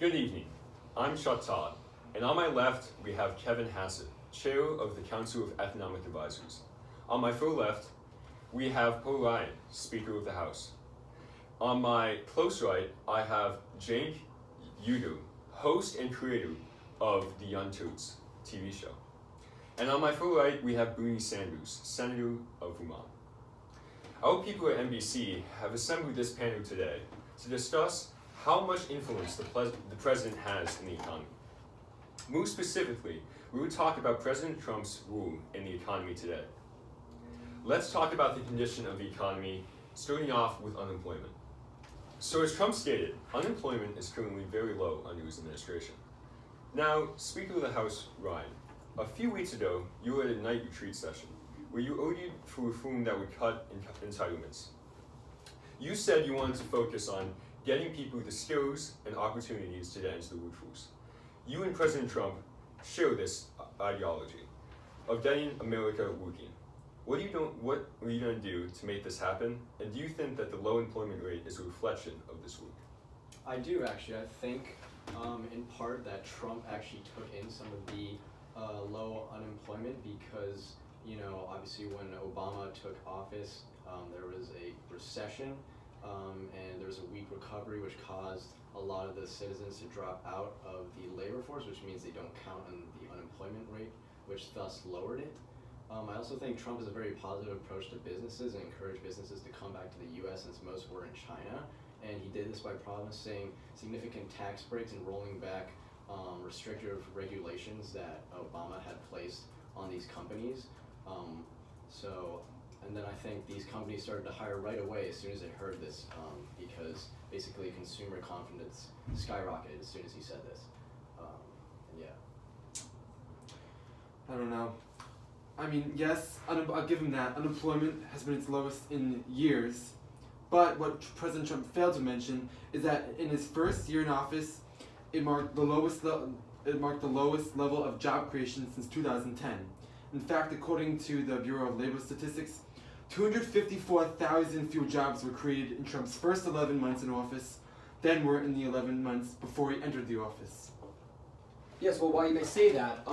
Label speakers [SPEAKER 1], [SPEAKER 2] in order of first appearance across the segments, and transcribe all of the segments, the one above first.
[SPEAKER 1] Good evening. I'm Todd, and on my left we have Kevin Hassett, Chair of the Council of Economic Advisors. On my far left, we have Paul Ryan, Speaker of the House. On my close right, I have Cenk Uygur, host and creator of the Young Turks TV show. And on my far right, we have Bernie Sanders, Senator of Vermont. Our people at NBC have assembled this panel today to discuss how much influence the president has in the economy. More specifically, we will talk about President Trump's role in the economy today. Let's talk about the condition of the economy, starting off with unemployment. So as Trump stated, unemployment is currently very low under his administration. Now, Speaker of the House Ryan, a few weeks ago, you were at a night retreat session where you argued for reform that would cut entitlements. You said you wanted to focus on getting people the skills and opportunities to get into the workforce. You and President Trump share this ideology of getting America working. What are you going to do to make this happen? And do you think that the low employment rate is a reflection of this work?
[SPEAKER 2] I do actually. I think in part that Trump actually took in some of the low unemployment because, obviously when Obama took office, there was a recession and there was a weak recovery, which caused a lot of the citizens to drop out of the labor force, which means they don't count on the unemployment rate, which thus lowered it. I also think Trump has a very positive approach to businesses and encouraged businesses to come back to the U.S. since most were in China. And he did this by promising significant tax breaks and rolling back restrictive regulations that Obama had placed on these companies. And then I think these companies started to hire right away as soon as they heard this, because basically consumer confidence skyrocketed as soon as he said this.
[SPEAKER 3] I don't know. I mean, yes, I'll give him that. Unemployment has been its lowest in years. But what President Trump failed to mention is that in his first year in office, it marked the lowest level of job creation since 2010. In fact, according to the Bureau of Labor Statistics, 254,000 fewer jobs were created in Trump's first 11 months in office than were in the 11 months before he entered the office.
[SPEAKER 4] Yes, well, while you may say that,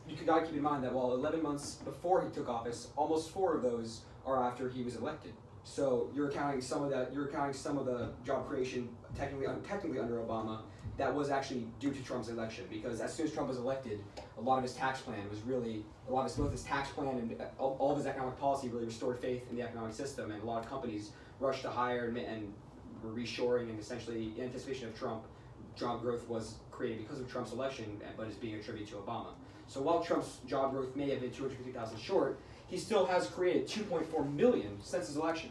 [SPEAKER 4] you gotta keep in mind that while 11 months before he took office, almost 4 of those are after he was elected. So you're accounting some of that. You're accounting some of the job creation technically under Obama that was actually due to Trump's election. Because as soon as Trump was elected, a lot of his tax plan was really both his tax plan and all of his economic policy really restored faith in the economic system. And a lot of companies rushed to hire and were reshoring, and essentially in anticipation of Trump, job growth was created because of Trump's election, but is being attributed to Obama. So while Trump's job growth may have been 250,000 short, he still has created 2.4 million since his election.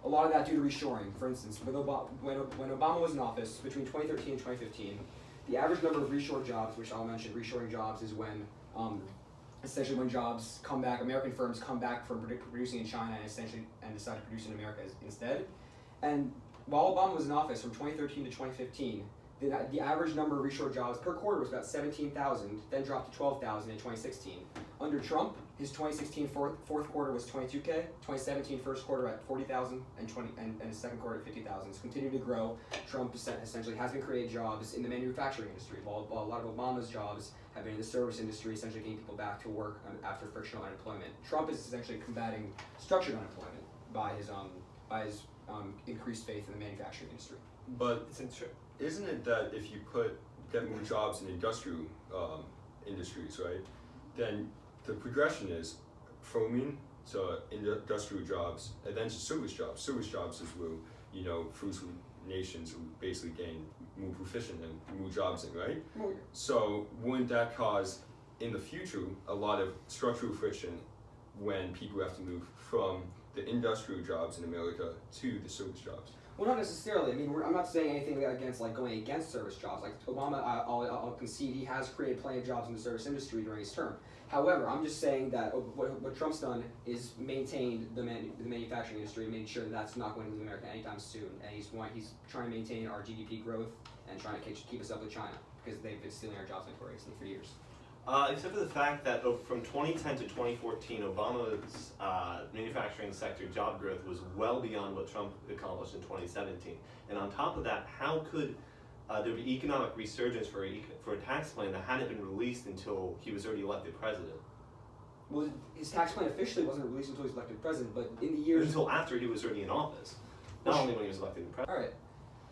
[SPEAKER 4] A lot of that due to reshoring. For instance, when Obama was in office between 2013 and 2015, the average number of reshored jobs, which I'll mention, reshoring jobs is when essentially when jobs come back, American firms come back from producing in China and decide to produce in America instead. And while Obama was in office from 2013 to 2015, the average number of reshored jobs per quarter was about 17,000, then dropped to 12,000 in 2016. Under Trump, his 2016 fourth quarter was 22K, 2017 first quarter at 40,000, and his second quarter at 50,000. It's continued to grow. Trump essentially has been creating jobs in the manufacturing industry, while a lot of Obama's jobs have been in the service industry, essentially getting people back to work after frictional unemployment. Trump is essentially combating structured unemployment by his increased faith in the manufacturing industry.
[SPEAKER 1] But isn't it that if you get more jobs in industrial industries, right, then the progression is farming to industrial jobs and then to service jobs. Service jobs is where, first nations will basically gain more proficient and more jobs in, right?
[SPEAKER 4] Oh, yeah.
[SPEAKER 1] So wouldn't that cause, in the future, a lot of structural friction when people have to move from the industrial jobs in America to the service jobs?
[SPEAKER 4] Well, not necessarily. I mean, I'm not saying anything against going against service jobs. Like Obama, I'll concede he has created plenty of jobs in the service industry during his term. However, I'm just saying that what Trump's done is maintained the manufacturing industry and made sure that that's not going to leave America anytime soon. And he's trying to maintain our GDP growth and trying to keep us up with China because they've been stealing our jobs for years.
[SPEAKER 5] Except for the fact that from 2010 to 2014, Obama's manufacturing sector job growth was well beyond what Trump accomplished in 2017. And on top of that, how could there would be economic resurgence for a tax plan that hadn't been released until he was already elected president.
[SPEAKER 4] Well, his tax plan officially wasn't released until he was elected president, but in the years
[SPEAKER 5] Until after he was already in office, not only when he was elected president.
[SPEAKER 4] All right.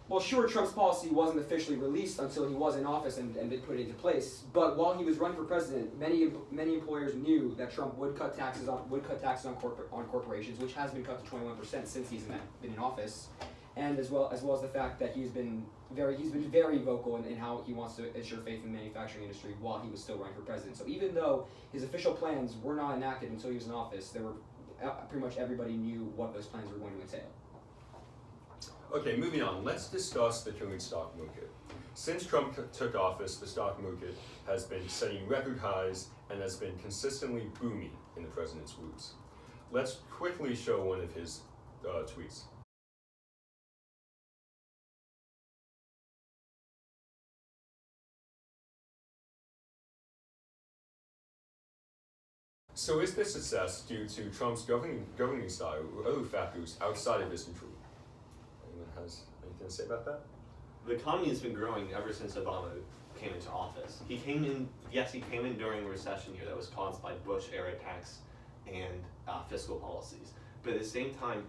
[SPEAKER 4] Well, sure, Trump's policy wasn't officially released until he was in office and they put it into place. But while he was running for president, many employers knew that Trump would cut taxes on corporations, which has been cut to 21% since he's been in office, and as well as the fact that he's been very vocal in how he wants to ensure faith in the manufacturing industry while he was still running for president. So even though his official plans were not enacted until he was in office, there were pretty much everybody knew what those plans were going to entail.
[SPEAKER 1] Okay, moving on. Let's discuss the current stock market. Since Trump took office, the stock market has been setting record highs and has been consistently booming in the president's words. Let's quickly show one of his tweets. So is this success due to Trump's governing style or other factors outside of his control? Anyone has anything to say about that?
[SPEAKER 5] The economy has been growing ever since Obama came into office. He came in during a recession year that was caused by Bush-era tax and fiscal policies. But at the same time,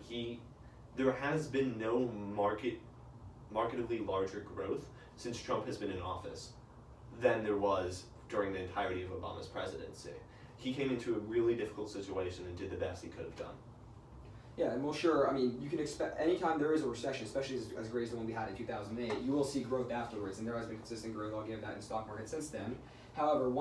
[SPEAKER 5] there has been no markedly larger growth since Trump has been in office than there was during the entirety of Obama's presidency. He came into a really difficult situation and did the best he could have done.
[SPEAKER 4] Yeah, and well, sure. I mean, you can expect anytime there is a recession, especially as great as the one we had in 2008, you will see growth afterwards, and there has been consistent growth. I'll give that in the stock market since then. However,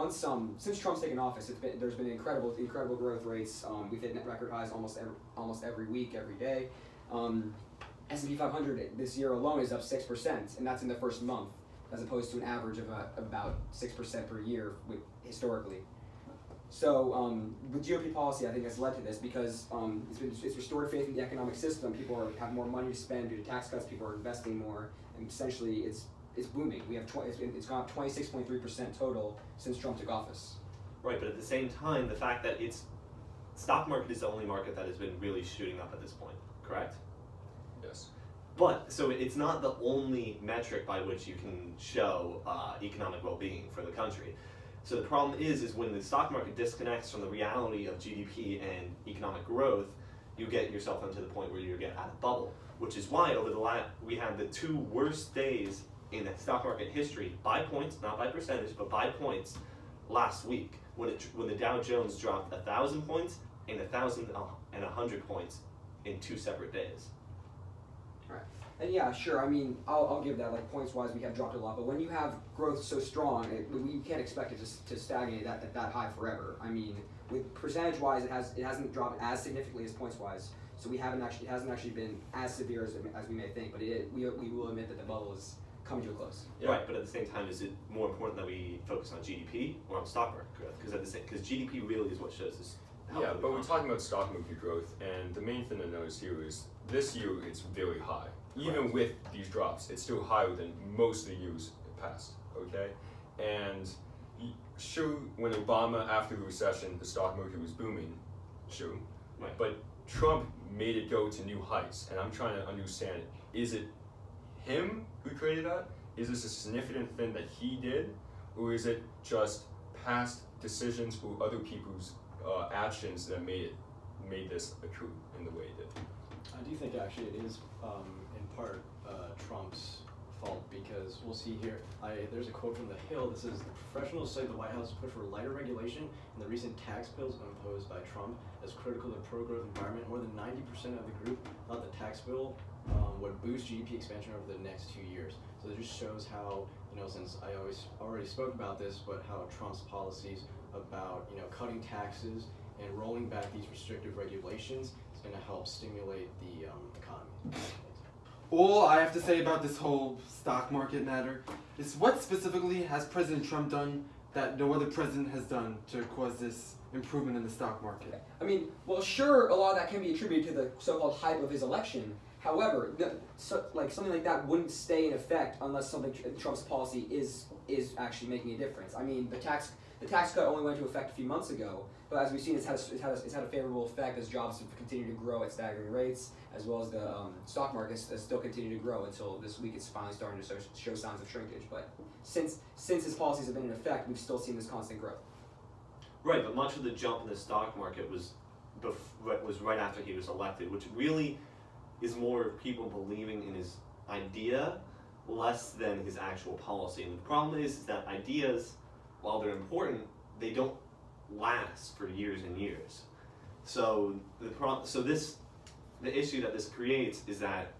[SPEAKER 4] since Trump's taken office, there's been incredible growth rates. We've hit net record highs almost every week, every day. S&P 500 this year alone is up 6%, and that's in the first month, as opposed to an average of about 6% per year historically. So the GOP policy, I think, has led to this because it's restored faith in the economic system. People have more money to spend due to tax cuts. People are investing more, and essentially, it's booming. We have it's gone up 26.3% total since Trump took office.
[SPEAKER 5] Right, but at the same time, the fact that stock market is the only market that has been really shooting up at this point, correct?
[SPEAKER 1] Yes.
[SPEAKER 5] But so it's not the only metric by which you can show economic well-being for the country. So the problem is when the stock market disconnects from the reality of GDP and economic growth, you get yourself into the point where you get out of bubble, which is why we had the two worst days in the stock market history by points, not by percentage, but by points last week when the Dow Jones dropped 1,000 points and 1,100 points in 2 separate days.
[SPEAKER 4] And yeah, sure. I mean, I'll give that. Like points-wise, we have dropped a lot. But when you have growth so strong, we can't expect it to stagnate at that high forever. I mean, with percentage-wise, it hasn't dropped as significantly as points-wise. So it hasn't actually been as severe as we may think. But we will admit that the bubble is coming to a close.
[SPEAKER 5] Yeah. Right. But at the same time, is it more important that we focus on GDP or on stock market growth? Because GDP really is what shows this.
[SPEAKER 1] Yeah, but we're talking about stock market growth, and the main thing to notice here is this year it's very high. Even with these drops, it's still higher than most of the years past, okay? And sure, when Obama, after the recession, the stock market was booming, sure.
[SPEAKER 5] Right.
[SPEAKER 1] But Trump made it go to new heights, and I'm trying to understand, is it him who created that? Is this a significant thing that he did? Or is it just past decisions or other people's actions that made this occur in the way it did?
[SPEAKER 2] I do think actually it is in part Trump's fault because we'll see here. There's a quote from The Hill that says the professionals cite the White House push for lighter regulation and the recent tax bills imposed by Trump as critical to pro-growth environment. More than 90% of the group thought the tax bill would boost GDP expansion over the next 2 years. So it just shows how, since I already spoke about this, but how Trump's policies about cutting taxes and rolling back these restrictive regulations is going to help stimulate the economy.
[SPEAKER 3] All I have to say about this whole stock market matter is what specifically has President Trump done that no other president has done to cause this improvement in the stock market?
[SPEAKER 4] I mean, well, sure, a lot of that can be attributed to the so-called hype of his election. However, something like that wouldn't stay in effect unless something Trump's policy is actually making a difference. I mean, the tax cut only went into effect a few months ago, but as we've seen, it's had a favorable effect as jobs have continued to grow at staggering rates, as well as the stock markets still continue to grow until this week it's finally starting to show signs of shrinkage. But since his policies have been in effect, we've still seen this constant growth.
[SPEAKER 5] Right, but much of the jump in the stock market was right after he was elected, which really is more people believing in his idea less than his actual policy. And the problem is that ideas, while they're important, they don't last for years and years. So the issue that this creates is that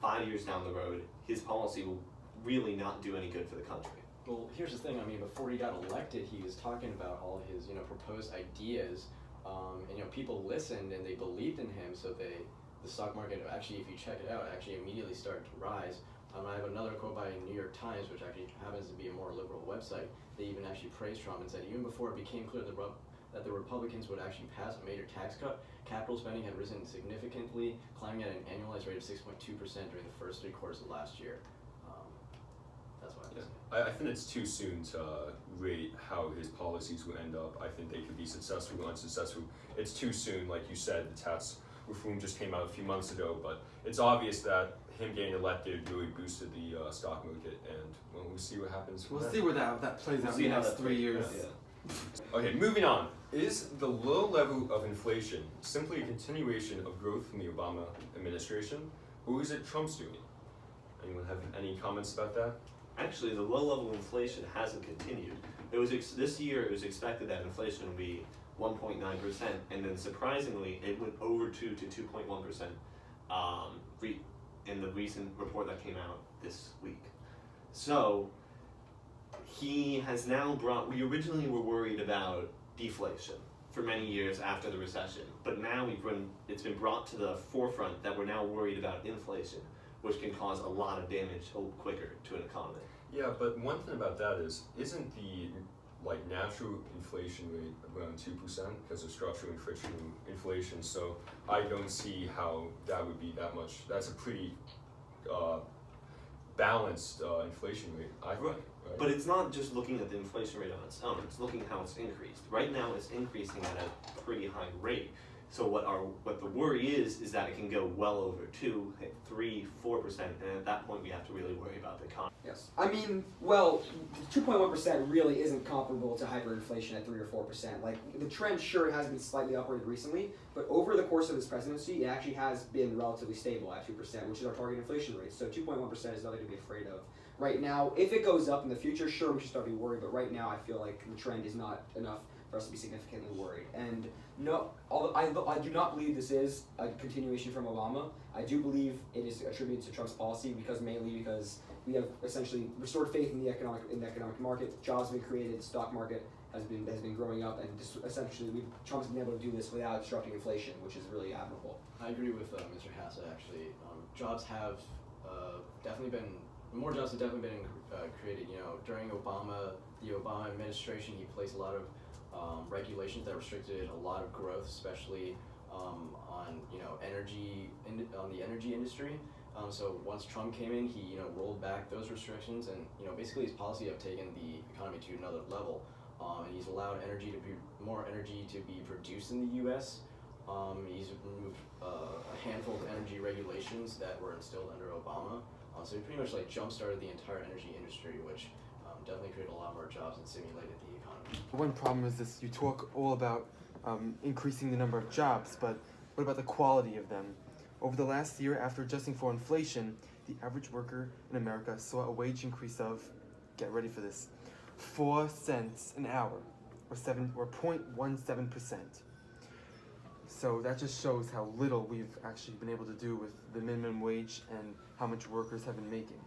[SPEAKER 5] 5 years down the road, his policy will really not do any good for the country.
[SPEAKER 2] Well, here's the thing. I mean, before he got elected, he was talking about all his, proposed ideas, and people listened and they believed in him. So the stock market actually, if you check it out, actually immediately started to rise. I have another quote by New York Times, which actually happens to be a more liberal website. They even actually praised Trump and said even before it became clear that the Republicans would actually pass a major tax cut, capital spending had risen significantly, climbing at an annualized rate of 6.2% during the first 3 quarters of last year. That's why.
[SPEAKER 1] I think it's too soon to rate how his policies will end up. I think they could be successful or unsuccessful. It's too soon, like you said, the tax reform just came out a few months ago, but it's obvious that him getting elected really boosted the stock market, and we'll see what happens.
[SPEAKER 3] We'll see where that plays out in the next 3 years.
[SPEAKER 5] Yeah.
[SPEAKER 1] Okay, moving on. Is the low level of inflation simply a continuation of growth from the Obama administration, or is it Trump's doing? Anyone have any comments about that?
[SPEAKER 5] Actually, the low level of inflation hasn't continued. This year it was expected that inflation would be 1.9%, and then surprisingly it went over 2 to 2.1% in the recent report that came out this week. So he has now we originally were worried about deflation for many years after the recession, but now it's been brought to the forefront that we're now worried about inflation, which can cause a lot of damage quicker to an economy.
[SPEAKER 1] Yeah, but one thing about that isn't the natural inflation rate around 2% because of structural inflation, so I don't see how that would be that much. That's a pretty balanced inflation rate, I think. Right.
[SPEAKER 5] But it's not just looking at the inflation rate on its own, it's looking at how it's increased. Right now it's increasing at a pretty high rate. So what the worry is that it can go well over 2, 3, 4%, and at that point we have to really worry about the economy.
[SPEAKER 4] Yes. I mean, well, 2.1% really isn't comparable to hyperinflation at 3 or 4%. Like, the trend, sure, has been slightly upward recently, but over the course of his presidency, it actually has been relatively stable at 2%, which is our target inflation rate. So 2.1% is nothing to be afraid of. Right now, if it goes up in the future, sure, we should start to be worried, but right now I feel like the trend is not enough for us to be significantly worried. And no, although I do not believe this is a continuation from Obama. I do believe it is attributed to Trump's policy mainly because we have essentially restored faith in the economic market. Jobs have been created. The stock market has been growing up, and essentially Trump's been able to do this without disrupting inflation, which is really admirable.
[SPEAKER 2] I agree with Mr. Hassett. Actually, jobs have definitely been. More jobs have definitely been created. During the Obama administration, he placed a lot of regulations that restricted a lot of growth, especially on the energy industry. So once Trump came in, he rolled back those restrictions, and basically his policy have taken the economy to another level. And he's allowed more energy to be produced in the U.S. He's removed a handful of energy regulations that were instilled under Obama. So he pretty much jump-started the entire energy industry, which definitely created a lot more jobs and stimulated the economy.
[SPEAKER 3] One problem is this: you talk all about increasing the number of jobs, but what about the quality of them? Over the last year, after adjusting for inflation, the average worker in America saw a wage increase of, get ready for this, 4 cents an hour, or 0.17%. So that just shows how little we've actually been able to do with the minimum wage and how much workers have been making.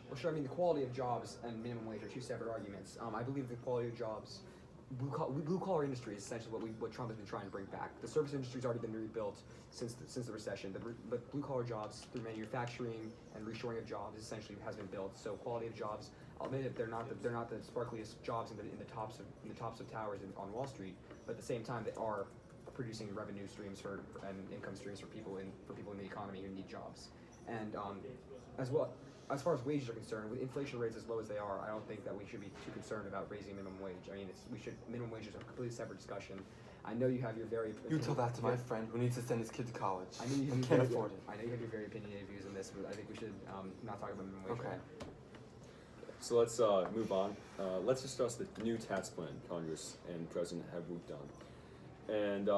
[SPEAKER 4] Well, sure. I mean, the quality of jobs and minimum wage are two separate arguments. I believe the quality of jobs, blue collar industry is essentially what Trump has been trying to bring back. The service industry's already been rebuilt since the recession, but blue collar jobs through manufacturing and reshoring of jobs essentially has been built. So quality of jobs, I'll admit it, they're not the sparkliest jobs in the tops of towers on Wall Street, but at the same time they are producing revenue streams and income streams for people in the economy who need jobs. And as well, as far as wages are concerned, with inflation rates as low as they are, I don't think that we should be too concerned about raising minimum wage. I mean, minimum wage is a completely separate discussion. I know you have your very.
[SPEAKER 3] You tell that to my friend who needs to send his kid to college.
[SPEAKER 4] I know you have
[SPEAKER 3] and can't afford it.
[SPEAKER 4] I know you have your very opinionated views on this, but I think we should not talk about minimum wage.
[SPEAKER 3] Okay.
[SPEAKER 1] So let's move on. Let's discuss the new tax plan Congress and President have worked on. And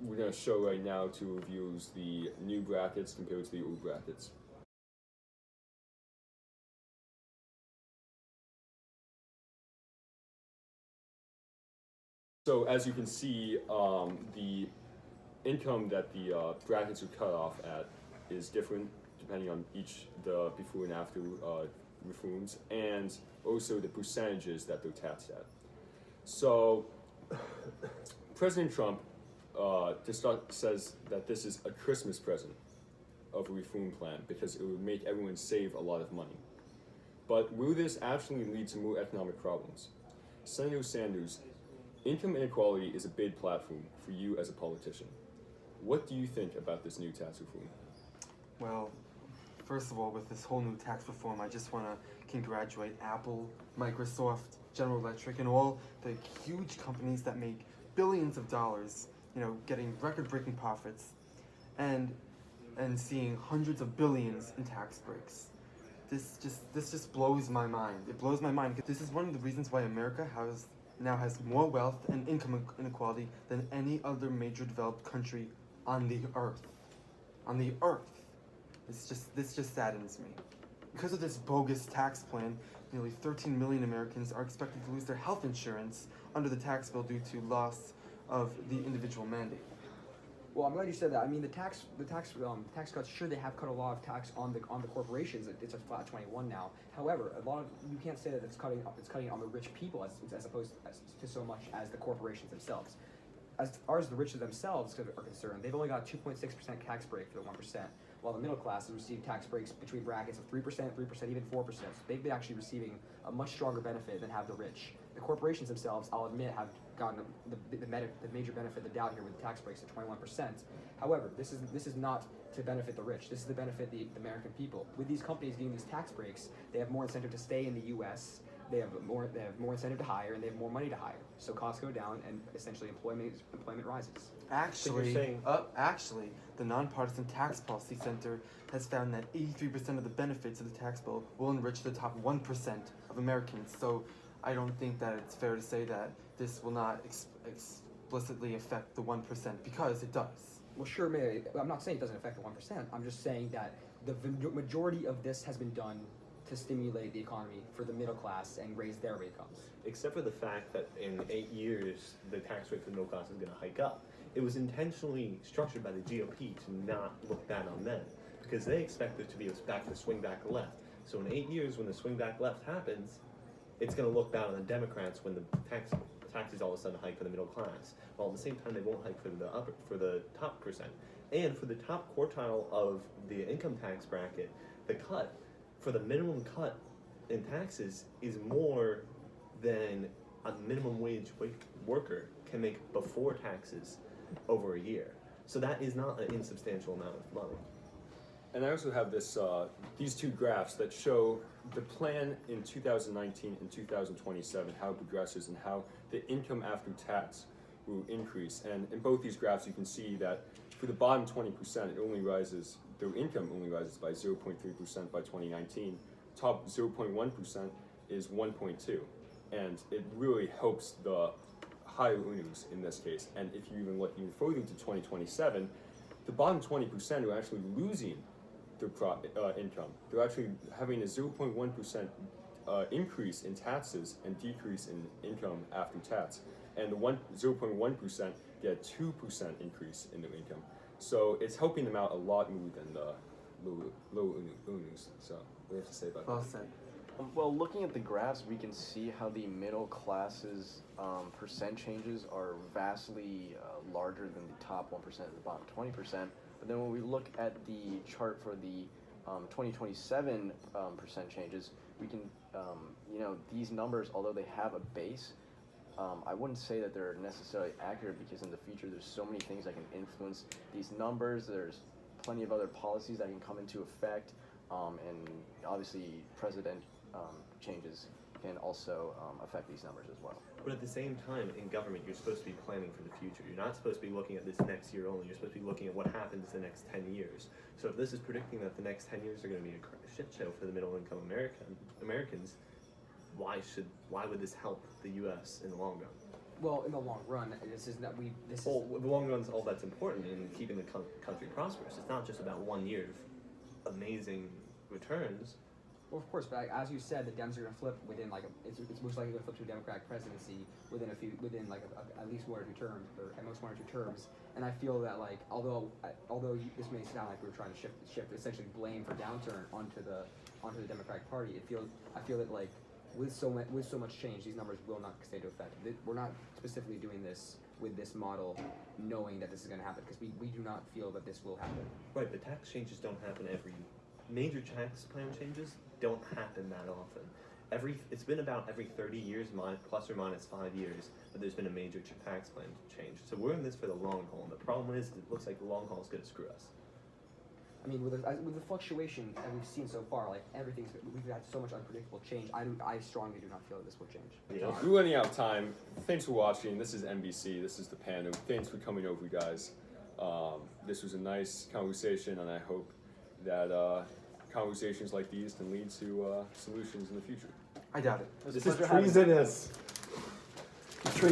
[SPEAKER 1] we're going to show right now two reviews the new brackets compared to the old brackets. So as you can see, the income that the brackets are cut off at is different depending on the before and after reforms, and also the percentages that they're taxed at. So President Trump says that this is a Christmas present of a reform plan because it would make everyone save a lot of money. But will this actually lead to more economic problems? Senator Sanders, income inequality is a big platform for you as a politician. What do you think about this new tax reform?
[SPEAKER 3] Well, first of all, with this whole new tax reform, I just want to congratulate Apple, Microsoft, General Electric, and all the huge companies that make billions of dollars, getting record-breaking profits, and seeing hundreds of billions in tax breaks. This just blows my mind. It blows my mind. This is one of the reasons why America now has more wealth and income inequality than any other major developed country on the earth. On the earth. This just saddens me. Because of this bogus tax plan, nearly 13 million Americans are expected to lose their health insurance under the tax bill due to loss of the individual mandate.
[SPEAKER 4] Well, I'm glad you said that. I mean, the tax cuts. Sure, they have cut a lot of tax on the corporations. It's a flat 21 now. However, you can't say that it's cutting on the rich people as opposed to so much as the corporations themselves. As far as the rich themselves are concerned, they've only got 2.6% tax break for the 1%, while the middle class has received tax breaks between brackets of 3%, even 4%. So they've been actually receiving a much stronger benefit than have the rich. The corporations themselves, I'll admit, have gotten the major benefit of the doubt here with the tax breaks at 21%. However, this is not to benefit the rich. This is to benefit the American people. With these companies getting these tax breaks, they have more incentive to stay in the U.S. They have more incentive to hire, and they have more money to hire. So costs go down, and essentially employment rises.
[SPEAKER 3] Actually,
[SPEAKER 5] So you're saying-
[SPEAKER 3] the Nonpartisan Tax Policy Center has found that 83% of the benefits of the tax bill will enrich the top 1% of Americans. So I don't think that it's fair to say that this will not explicitly affect the 1%, because it does.
[SPEAKER 4] Well, sure, I'm not saying it doesn't affect the 1%. I'm just saying that the majority of this has been done to stimulate the economy for the middle class and raise their incomes.
[SPEAKER 5] Except for the fact that in 8 years, the tax rate for the middle class is going to hike up. It was intentionally structured by the GOP to not look bad on them, because they expect it to be back to swing back left. So in 8 years, when the swing back left happens, it's going to look bad on the Democrats when the taxes all of a sudden hike for the middle class, while at the same time they won't hike for the top percent. And for the top quartile of the income tax bracket, the cut for the minimum cut in taxes is more than a minimum wage worker can make before taxes over a year. So that is not an insubstantial amount of money.
[SPEAKER 1] And I also have these two graphs that show the plan in 2019 and 2027, how it progresses and how the income after tax will increase. And in both these graphs, you can see that for the bottom 20%, their income only rises by 0.3% by 2019. Top 0.1% is 1.2, and it really helps the higher earners in this case. And if you even look even further to 2027, the bottom 20% are actually losing their income. They're actually having a 0.1% increase in taxes and decrease in income after tax. And the 0.1% get a 2% increase in their income. So it's helping them out a lot more than the low earners. So what do you have to say about
[SPEAKER 3] Well
[SPEAKER 1] that?
[SPEAKER 3] said.
[SPEAKER 2] Well, looking at the graphs, we can see how the middle class's percent changes are vastly larger than the top 1% and the bottom 20%. But then when we look at the chart for the 2027 percent changes, we can, these numbers, although they have a base, I wouldn't say that they're necessarily accurate, because in the future there's so many things that can influence these numbers. There's
[SPEAKER 6] plenty of other policies that can come into effect, and obviously president changes can also affect these numbers as well.
[SPEAKER 5] But at the same time, in government, you're supposed to be planning for the future. You're not supposed to be looking at this next year only. You're supposed to be looking at what happens the next 10 years. So if this is predicting that the next 10 years are going to be a shit show for the middle-income Americans, why would this help the U.S. in the long run?
[SPEAKER 4] Well, in the long run,
[SPEAKER 5] Well, the long run's all that's important in keeping the country prosperous. It's not just about 1 year of amazing returns.
[SPEAKER 4] Well, of course, but as you said, the Dems are going to flip within it's most likely going to flip to a Democratic presidency within at least 1 or 2 terms, or at most 1 or 2 terms. And I feel that although this may sound like we're trying to shift essentially blame for downturn onto the Democratic Party, I feel that with so much change, these numbers will not stay to effect. We're not specifically doing this with this model, knowing that this is going to happen, because we do not feel that this will happen.
[SPEAKER 5] Right, but tax changes don't happen major tax plan changes don't happen that often. It's been about every 30 years, plus or minus 5 years, that there's been a major tax plan change. So we're in this for the long haul, and the problem is it looks like the long haul is going to screw us.
[SPEAKER 4] I mean, with the fluctuation that we've seen so far, we've had so much unpredictable change. I strongly do not feel that this will change.
[SPEAKER 5] Yeah.
[SPEAKER 1] We're running out of time. Thanks for watching. This is NBC. This is the panel. Thanks for coming over, guys. This was a nice conversation, and I hope that conversations like these can lead to solutions in the future.
[SPEAKER 3] I doubt it.
[SPEAKER 6] It was a
[SPEAKER 3] This is
[SPEAKER 6] pleasure having you.
[SPEAKER 3] treasonous. Treason.